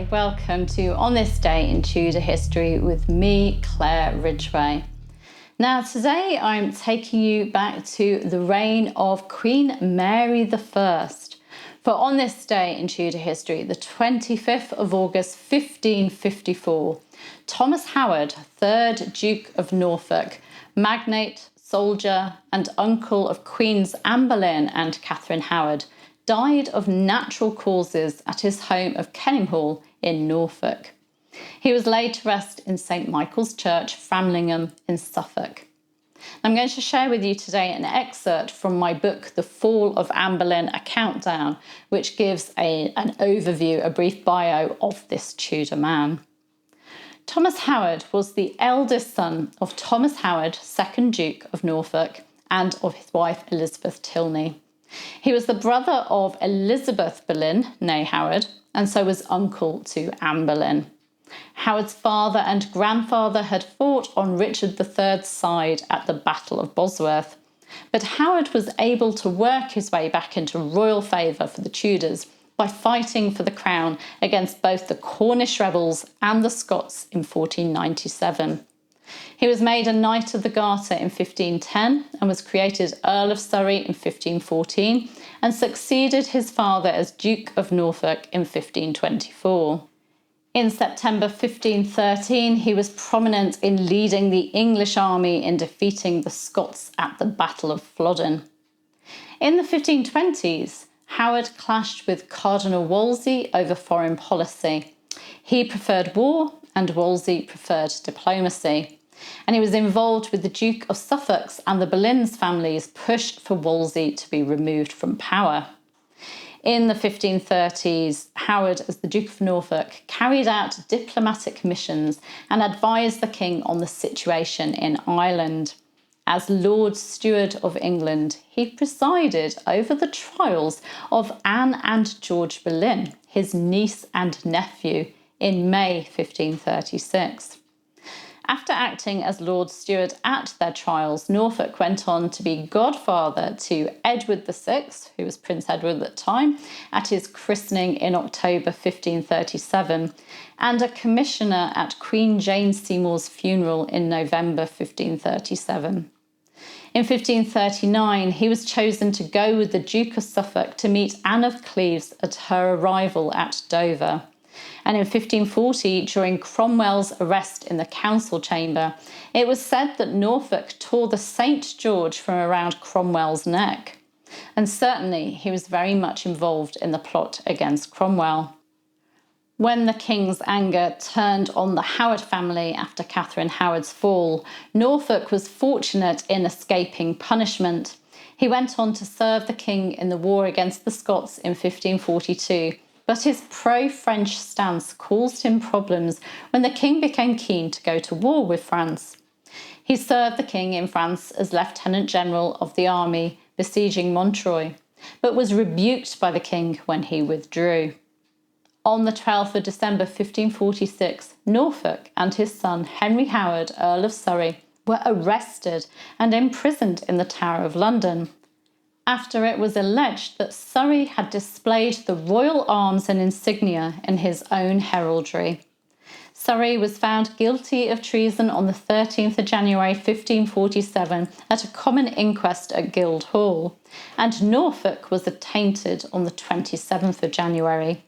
Hi, welcome to On This Day in Tudor History with me, Claire Ridgway. Now today I'm taking you back to the reign of Queen Mary I. For on this day in Tudor history, the 25th of August 1554, Thomas Howard, 3rd Duke of Norfolk, magnate, soldier and uncle of Queens Anne Boleyn and Catherine Howard, died of natural causes at his home of Kenninghall in Norfolk. He was laid to rest in St Michael's Church, Framlingham in Suffolk. I'm going to share with you today an excerpt from my book, The Fall of Anne Boleyn, A Countdown, which gives an overview, a brief bio of this Tudor man. Thomas Howard was the eldest son of Thomas Howard, 2nd Duke of Norfolk, and of his wife Elizabeth Tilney. He was the brother of Elizabeth Boleyn, née Howard, and so was uncle to Anne Boleyn. Howard's father and grandfather had fought on Richard III's side at the Battle of Bosworth, but Howard was able to work his way back into royal favour for the Tudors by fighting for the crown against both the Cornish rebels and the Scots in 1497. He was made a Knight of the Garter in 1510 and was created Earl of Surrey in 1514 and succeeded his father as Duke of Norfolk in 1524. In September 1513, he was prominent in leading the English army in defeating the Scots at the Battle of Flodden. In the 1520s, Howard clashed with Cardinal Wolsey over foreign policy. He preferred war and Wolsey preferred diplomacy, and he was involved with the Duke of Suffolk's and the Boleyn's families' push for Wolsey to be removed from power. In the 1530s, Howard, as the Duke of Norfolk, carried out diplomatic missions and advised the king on the situation in Ireland. As Lord Steward of England, he presided over the trials of Anne and George Boleyn, his niece and nephew, in May 1536. After acting as Lord Steward at their trials, Norfolk went on to be godfather to Edward VI, who was Prince Edward at the time, at his christening in October 1537, and a commissioner at Queen Jane Seymour's funeral in November 1537. In 1539, he was chosen to go with the Duke of Suffolk to meet Anne of Cleves at her arrival at Dover. And in 1540, during Cromwell's arrest in the council chamber, it was said that Norfolk tore the St. George from around Cromwell's neck. And certainly he was very much involved in the plot against Cromwell. When the king's anger turned on the Howard family after Catherine Howard's fall, Norfolk was fortunate in escaping punishment. He went on to serve the king in the war against the Scots in 1542, but his pro-French stance caused him problems when the king became keen to go to war with France. He served the king in France as Lieutenant General of the army besieging Montreuil, but was rebuked by the king when he withdrew. On the 12th of December 1546, Norfolk and his son Henry Howard, Earl of Surrey, were arrested and imprisoned in the Tower of London, after it was alleged that Surrey had displayed the royal arms and insignia in his own heraldry. Surrey was found guilty of treason on the 13th of January 1547 at a common inquest at Guildhall, and Norfolk was attainted on the 27th of January.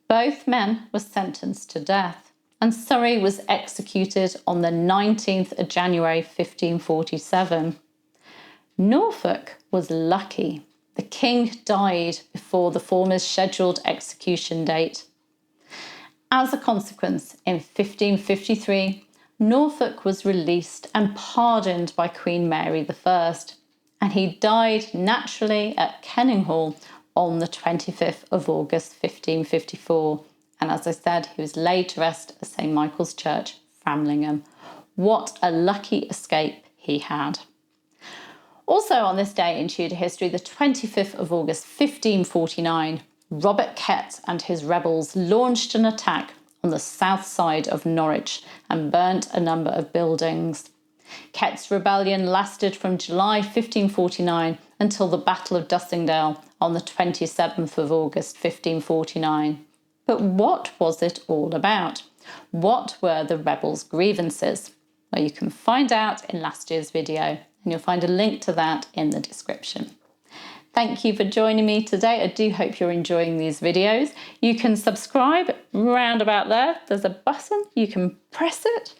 Both men were sentenced to death, and Surrey was executed on the 19th of January 1547. Norfolk was lucky. The king died before the former's scheduled execution date. As a consequence, in 1553, Norfolk was released and pardoned by Queen Mary I, and he died naturally at Kenninghall on the 25th of August 1554. And as I said, he was laid to rest at St Michael's Church, Framlingham. What a lucky escape he had. Also on this day in Tudor history, the 25th of August 1549, Robert Kett and his rebels launched an attack on the south side of Norwich and burnt a number of buildings. Kett's rebellion lasted from July 1549 until the Battle of Dussingdale on the 27th of August 1549. But what was it all about? What were the rebels' grievances? Well, you can find out in last year's video, and you'll find a link to that in the description. Thank you for joining me today. I do hope you're enjoying these videos. You can subscribe round about there. There's a button, you can press it.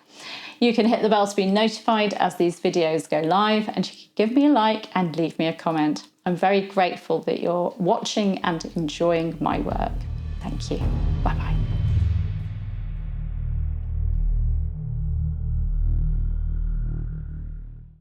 You can hit the bell to be notified as these videos go live, and you can give me a like and leave me a comment. I'm very grateful that you're watching and enjoying my work. Thank you. Bye-bye.